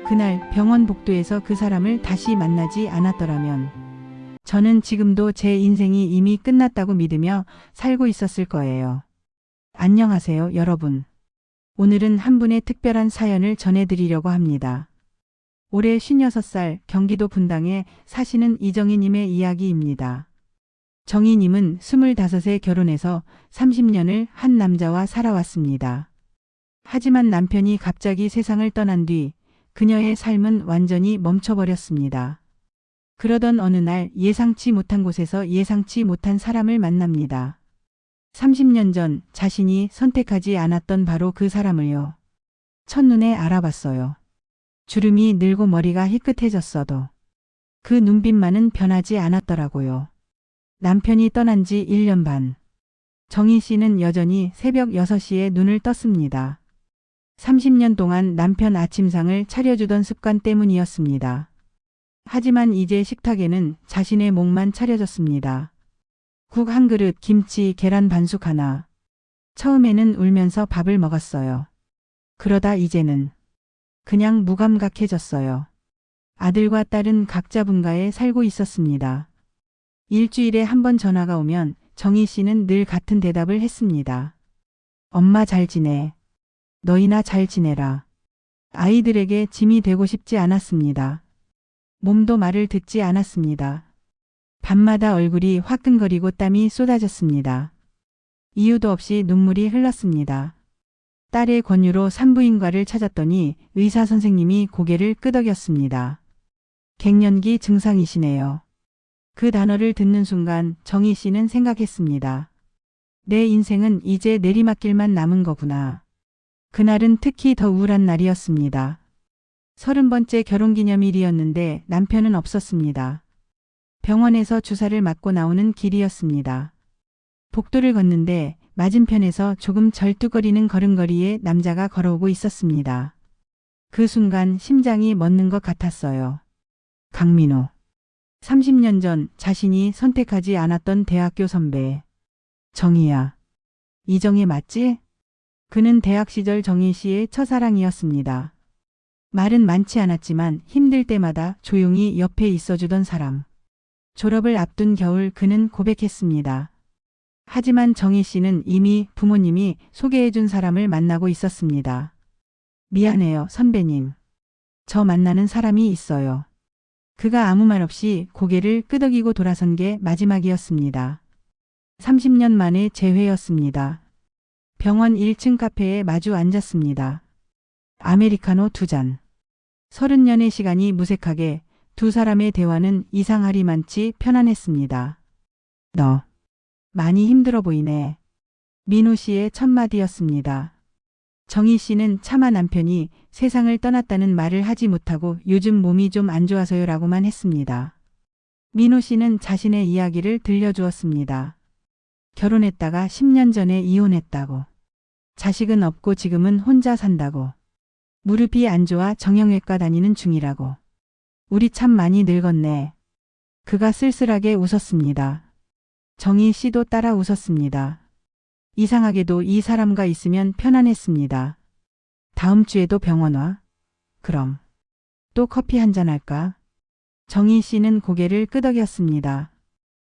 그날 병원 복도에서 그 사람을 다시 만나지 않았더라면 저는 지금도 제 인생이 이미 끝났다고 믿으며 살고 있었을 거예요. 안녕하세요, 여러분. 오늘은 한 분의 특별한 사연을 전해드리려고 합니다. 올해 56살 경기도 분당에 사시는 이정희님의 이야기입니다. 정희님은 25세 결혼해서 30년을 한 남자와 살아왔습니다. 하지만 남편이 갑자기 세상을 떠난 뒤 그녀의 삶은 완전히 멈춰버렸습니다. 그러던 어느 날 예상치 못한 곳에서 예상치 못한 사람을 만납니다. 30년 전 자신이 선택하지 않았던 바로 그 사람을요. 첫눈에 알아봤어요. 주름이 늘고 머리가 희끗해졌어도 그 눈빛만은 변하지 않았더라고요. 남편이 떠난 지 1년 반. 정희 씨는 여전히 새벽 6시에 눈을 떴습니다. 30년 동안 남편 아침상을 차려주던 습관 때문이었습니다. 하지만 이제 식탁에는 자신의 목만 차려졌습니다. 국 한 그릇, 김치, 계란 반숙 하나. 처음에는 울면서 밥을 먹었어요. 그러다 이제는 그냥 무감각해졌어요. 아들과 딸은 각자 분가에 살고 있었습니다. 일주일에 한 번 전화가 오면 정희 씨는 늘 같은 대답을 했습니다. 엄마 잘 지내. 너희나 잘 지내라. 아이들에게 짐이 되고 싶지 않았습니다. 몸도 말을 듣지 않았습니다. 밤마다 얼굴이 화끈거리고 땀이 쏟아졌습니다. 이유도 없이 눈물이 흘렀습니다. 딸의 권유로 산부인과를 찾았더니 의사 선생님이 고개를 끄덕였습니다. 갱년기 증상이시네요. 그 단어를 듣는 순간 정희 씨는 생각했습니다. 내 인생은 이제 내리막길만 남은 거구나. 그날은 특히 더 우울한 날이었습니다. 30번째 결혼기념일이었는데 남편은 없었습니다. 병원에서 주사를 맞고 나오는 길이었습니다. 복도를 걷는데 맞은편에서 조금 절뚝거리는 걸음걸이에 남자가 걸어오고 있었습니다. 그 순간 심장이 멎는 것 같았어요. 강민호. 30년 전 자신이 선택하지 않았던 대학교 선배. 정희야. 이정희 맞지? 그는 대학 시절 정희 씨의 첫사랑이었습니다. 말은 많지 않았지만 힘들 때마다 조용히 옆에 있어주던 사람. 졸업을 앞둔 겨울 그는 고백했습니다. 하지만 정희 씨는 이미 부모님이 소개해준 사람을 만나고 있었습니다. 미안해요, 선배님. 저 만나는 사람이 있어요. 그가 아무 말 없이 고개를 끄덕이고 돌아선 게 마지막이었습니다. 30년 만에 재회였습니다. 병원 1층 카페에 마주 앉았습니다. 아메리카노 2잔. 30년의 시간이 무색하게 두 사람의 대화는 이상하리만치 편안했습니다. 너 많이 힘들어 보이네. 민호 씨의 첫마디였습니다. 정희 씨는 차마 남편이 세상을 떠났다는 말을 하지 못하고 요즘 몸이 좀 안 좋아서요 라고만 했습니다. 민호 씨는 자신의 이야기를 들려주었습니다. 결혼했다가 10년 전에 이혼했다고. 자식은 없고 지금은 혼자 산다고. 무릎이 안 좋아 정형외과 다니는 중이라고. 우리 참 많이 늙었네. 그가 쓸쓸하게 웃었습니다. 정희 씨도 따라 웃었습니다. 이상하게도 이 사람과 있으면 편안했습니다. 다음 주에도 병원 와? 그럼. 또 커피 한잔 할까? 정희 씨는 고개를 끄덕였습니다.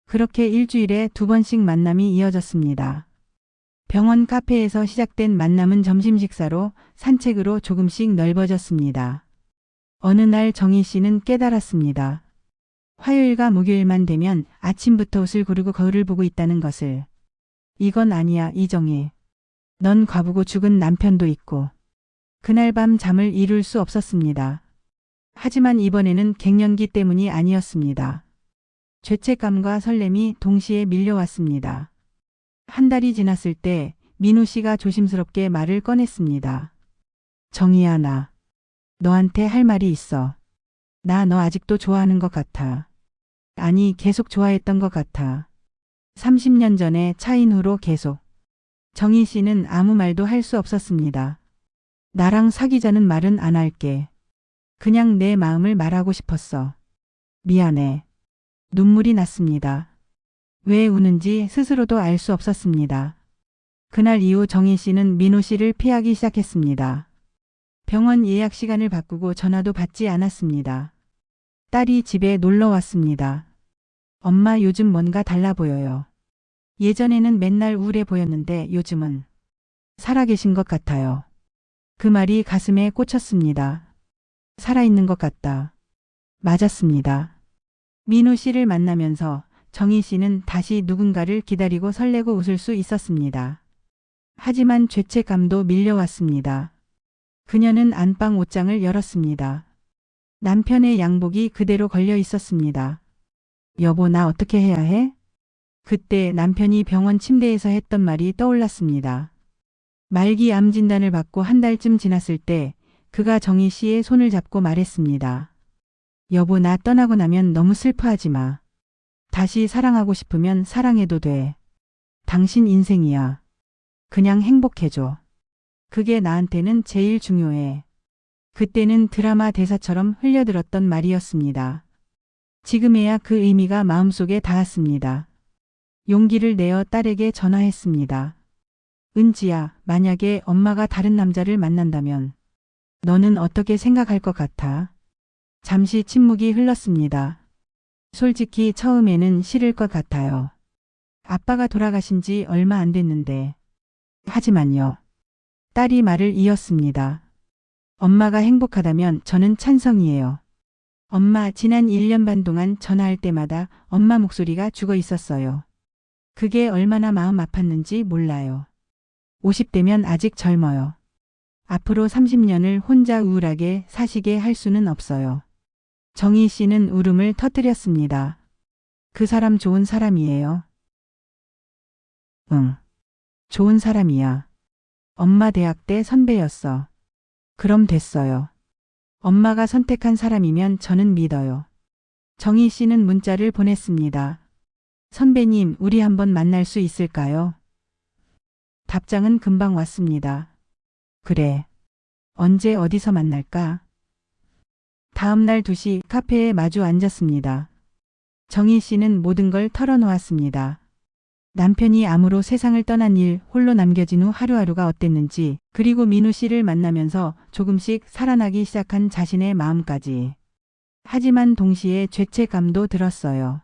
그렇게 일주일에 2번씩 만남이 이어졌습니다. 병원 카페에서 시작된 만남은 점심 식사로 산책으로 조금씩 넓어졌습니다. 어느 날 정희 씨는 깨달았습니다. 화요일과 목요일만 되면 아침부터 옷을 고르고 거울을 보고 있다는 것을. 이건 아니야, 이정희. 넌 과부고 죽은 남편도 있고. 그날 밤 잠을 이룰 수 없었습니다. 하지만 이번에는 갱년기 때문이 아니었습니다. 죄책감과 설렘이 동시에 밀려왔습니다. 한 달이 지났을 때 민호 씨가 조심스럽게 말을 꺼냈습니다. 정희야, 나 너한테 할 말이 있어. 나 너 아직도 좋아하는 것 같아. 아니, 계속 좋아했던 것 같아. 30년 전에 차인 후로 계속. 정희 씨는 아무 말도 할 수 없었습니다. 나랑 사귀자는 말은 안 할게. 그냥 내 마음을 말하고 싶었어. 미안해. 눈물이 났습니다. 왜 우는지 스스로도 알 수 없었습니다. 그날 이후 정희 씨는 민호 씨를 피하기 시작했습니다. 병원 예약 시간을 바꾸고 전화도 받지 않았습니다. 딸이 집에 놀러 왔습니다. 엄마 요즘 뭔가 달라 보여요. 예전에는 맨날 우울해 보였는데 요즘은 살아계신 것 같아요. 그 말이 가슴에 꽂혔습니다. 살아있는 것 같다. 맞았습니다. 민우 씨를 만나면서 정희 씨는 다시 누군가를 기다리고 설레고 웃을 수 있었습니다. 하지만 죄책감도 밀려왔습니다. 그녀는 안방 옷장을 열었습니다. 남편의 양복이 그대로 걸려 있었습니다. 여보, 나 어떻게 해야 해? 그때 남편이 병원 침대에서 했던 말이 떠올랐습니다. 말기 암 진단을 받고 한 달쯤 지났을 때 그가 정희 씨의 손을 잡고 말했습니다. 여보, 나 떠나고 나면 너무 슬퍼하지 마. 다시 사랑하고 싶으면 사랑해도 돼. 당신 인생이야. 그냥 행복해줘. 그게 나한테는 제일 중요해. 그때는 드라마 대사처럼 흘려들었던 말이었습니다. 지금에야 그 의미가 마음속에 닿았습니다. 용기를 내어 딸에게 전화했습니다. 은지야, 만약에 엄마가 다른 남자를 만난다면 너는 어떻게 생각할 것 같아? 잠시 침묵이 흘렀습니다. 솔직히 처음에는 싫을 것 같아요. 아빠가 돌아가신 지 얼마 안 됐는데. 하지만요. 딸이 말을 이었습니다. 엄마가 행복하다면 저는 찬성이에요. 엄마, 지난 1년 반 동안 전화할 때마다 엄마 목소리가 죽어 있었어요. 그게 얼마나 마음 아팠는지 몰라요. 50대면 아직 젊어요. 앞으로 30년을 혼자 우울하게 사시게 할 수는 없어요. 정희 씨는 울음을 터뜨렸습니다. 그 사람 좋은 사람이에요. 응. 좋은 사람이야. 엄마 대학 때 선배였어. 그럼 됐어요. 엄마가 선택한 사람이면 저는 믿어요. 정희 씨는 문자를 보냈습니다. 선배님, 우리 한번 만날 수 있을까요? 답장은 금방 왔습니다. 그래. 언제 어디서 만날까? 다음 날 2시 카페에 마주 앉았습니다. 정희 씨는 모든 걸 털어놓았습니다. 남편이 암으로 세상을 떠난 일, 홀로 남겨진 후 하루하루가 어땠는지, 그리고 민우 씨를 만나면서 조금씩 살아나기 시작한 자신의 마음까지. 하지만 동시에 죄책감도 들었어요.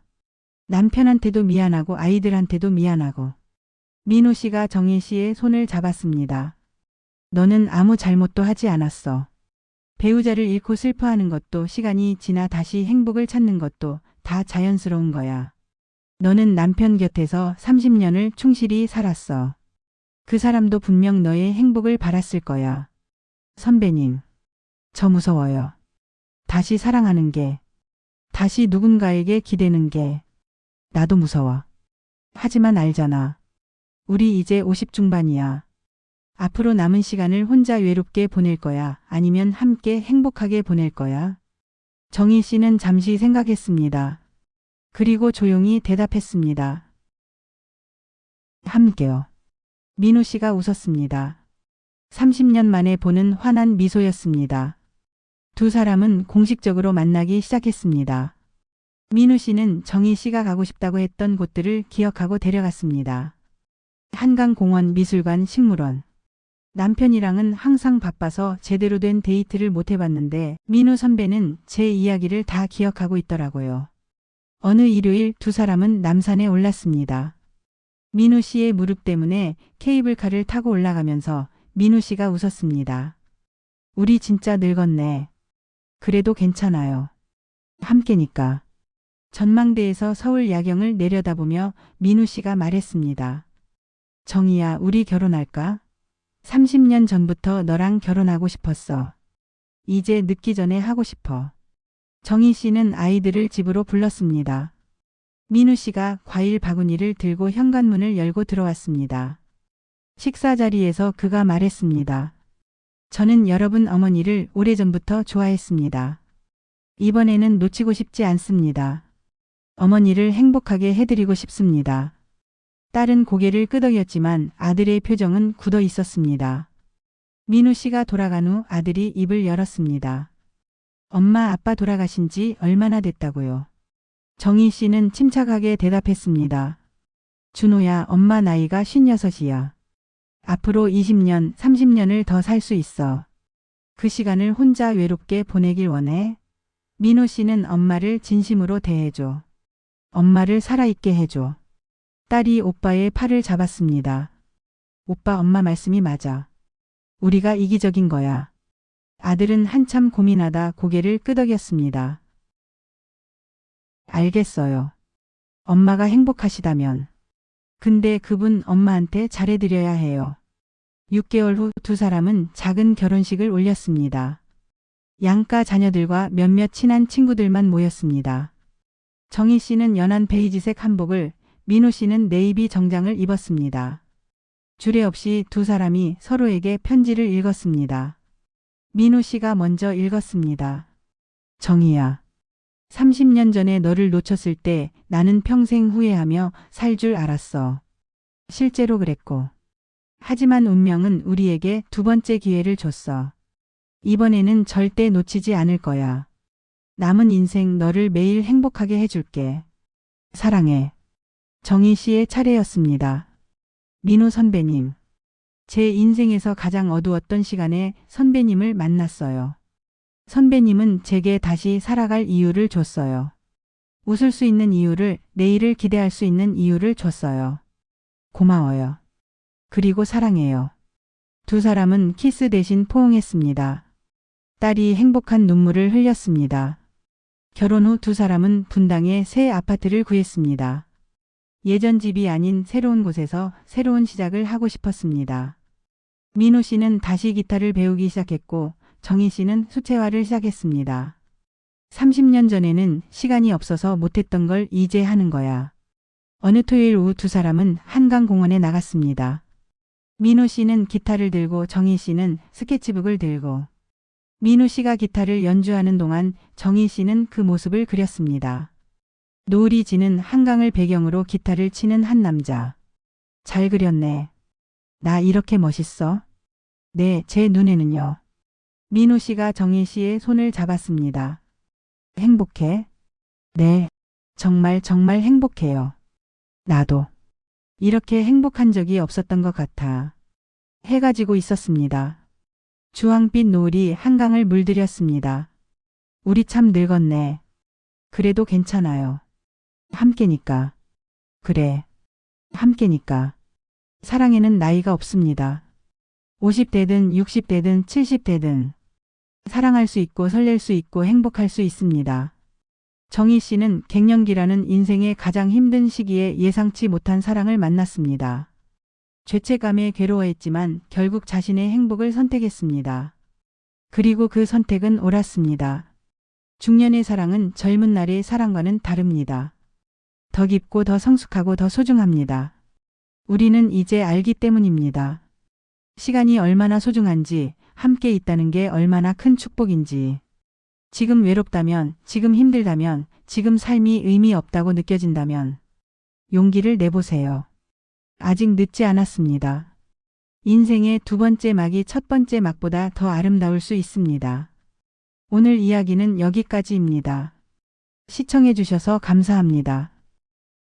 남편한테도 미안하고 아이들한테도 미안하고. 민우 씨가 정희 씨의 손을 잡았습니다. 너는 아무 잘못도 하지 않았어. 배우자를 잃고 슬퍼하는 것도, 시간이 지나 다시 행복을 찾는 것도 다 자연스러운 거야. 너는 남편 곁에서 30년을 충실히 살았어. 그 사람도 분명 너의 행복을 바랐을 거야. 선배님, 저 무서워요. 다시 사랑하는 게, 다시 누군가에게 기대는 게, 나도 무서워. 하지만 알잖아. 우리 이제 50 중반이야. 앞으로 남은 시간을 혼자 외롭게 보낼 거야? 아니면 함께 행복하게 보낼 거야? 정희 씨는 잠시 생각했습니다. 그리고 조용히 대답했습니다. 함께요. 민우 씨가 웃었습니다. 30년 만에 보는 환한 미소였습니다. 두 사람은 공식적으로 만나기 시작했습니다. 민우 씨는 정희 씨가 가고 싶다고 했던 곳들을 기억하고 데려갔습니다. 한강공원, 미술관, 식물원. 남편이랑은 항상 바빠서 제대로 된 데이트를 못 해봤는데 민우 선배는 제 이야기를 다 기억하고 있더라고요. 어느 일요일 두 사람은 남산에 올랐습니다. 민우 씨의 무릎 때문에 케이블카를 타고 올라가면서 민우 씨가 웃었습니다. 우리 진짜 늙었네. 그래도 괜찮아요. 함께니까. 전망대에서 서울 야경을 내려다보며 민우 씨가 말했습니다. 정희야, 우리 결혼할까? 30년 전부터 너랑 결혼하고 싶었어. 이제 늦기 전에 하고 싶어. 정희 씨는 아이들을 집으로 불렀습니다. 민우 씨가 과일 바구니를 들고 현관문을 열고 들어왔습니다. 식사 자리에서 그가 말했습니다. 저는 여러분 어머니를 오래전부터 좋아했습니다. 이번에는 놓치고 싶지 않습니다. 어머니를 행복하게 해드리고 싶습니다. 딸은 고개를 끄덕였지만 아들의 표정은 굳어 있었습니다. 민우 씨가 돌아간 후 아들이 입을 열었습니다. 엄마, 아빠 돌아가신 지 얼마나 됐다고요? 정희 씨는 침착하게 대답했습니다. 준호야, 엄마 나이가 56이야. 앞으로 20년, 30년을 더 살 수 있어. 그 시간을 혼자 외롭게 보내길 원해? 민호 씨는 엄마를 진심으로 대해줘. 엄마를 살아있게 해줘. 딸이 오빠의 팔을 잡았습니다. 오빠, 엄마 말씀이 맞아. 우리가 이기적인 거야. 아들은 한참 고민하다 고개를 끄덕였습니다. 알겠어요. 엄마가 행복하시다면. 근데 그분 엄마한테 잘해드려야 해요. 6개월 후 두 사람은 작은 결혼식을 올렸습니다. 양가 자녀들과 몇몇 친한 친구들만 모였습니다. 정희 씨는 연한 베이지색 한복을, 민호 씨는 네이비 정장을 입었습니다. 주례 없이 두 사람이 서로에게 편지를 읽었습니다. 민호 씨가 먼저 읽었습니다. 정희야. 30년 전에 너를 놓쳤을 때 나는 평생 후회하며 살 줄 알았어. 실제로 그랬고. 하지만 운명은 우리에게 두 번째 기회를 줬어. 이번에는 절대 놓치지 않을 거야. 남은 인생 너를 매일 행복하게 해줄게. 사랑해. 정희 씨의 차례였습니다. 민호 선배님. 제 인생에서 가장 어두웠던 시간에 선배님을 만났어요. 선배님은 제게 다시 살아갈 이유를 줬어요. 웃을 수 있는 이유를, 내일을 기대할 수 있는 이유를 줬어요. 고마워요. 그리고 사랑해요. 두 사람은 키스 대신 포옹했습니다. 딸이 행복한 눈물을 흘렸습니다. 결혼 후 두 사람은 분당에 새 아파트를 구했습니다. 예전 집이 아닌 새로운 곳에서 새로운 시작을 하고 싶었습니다. 민호 씨는 다시 기타를 배우기 시작했고 정희 씨는 수채화를 시작했습니다. 30년 전에는 시간이 없어서 못했던 걸 이제 하는 거야. 어느 토요일 오후 두 사람은 한강공원에 나갔습니다. 민호 씨는 기타를 들고 정희 씨는 스케치북을 들고. 민호 씨가 기타를 연주하는 동안 정희 씨는 그 모습을 그렸습니다. 노을이 지는 한강을 배경으로 기타를 치는 한 남자. 잘 그렸네. 나 이렇게 멋있어? 네, 제 눈에는요. 민호 씨가 정희 씨의 손을 잡았습니다. 행복해? 네, 정말 정말 행복해요. 나도. 이렇게 행복한 적이 없었던 것 같아. 해가 지고 있었습니다. 주황빛 노을이 한강을 물들였습니다. 우리 참 늙었네. 그래도 괜찮아요. 함께니까. 그래. 함께니까. 사랑에는 나이가 없습니다. 50대든 60대든 70대든 사랑할 수 있고 설렐 수 있고 행복할 수 있습니다. 정희 씨는 갱년기라는 인생의 가장 힘든 시기에 예상치 못한 사랑을 만났습니다. 죄책감에 괴로워했지만 결국 자신의 행복을 선택했습니다. 그리고 그 선택은 옳았습니다. 중년의 사랑은 젊은 날의 사랑과는 다릅니다. 더 깊고 더 성숙하고 더 소중합니다. 우리는 이제 알기 때문입니다. 시간이 얼마나 소중한지, 함께 있다는 게 얼마나 큰 축복인지. 지금 외롭다면, 지금 힘들다면, 지금 삶이 의미 없다고 느껴진다면 용기를 내보세요. 아직 늦지 않았습니다. 인생의 두 번째 막이 첫 번째 막보다 더 아름다울 수 있습니다. 오늘 이야기는 여기까지입니다. 시청해 주셔서 감사합니다.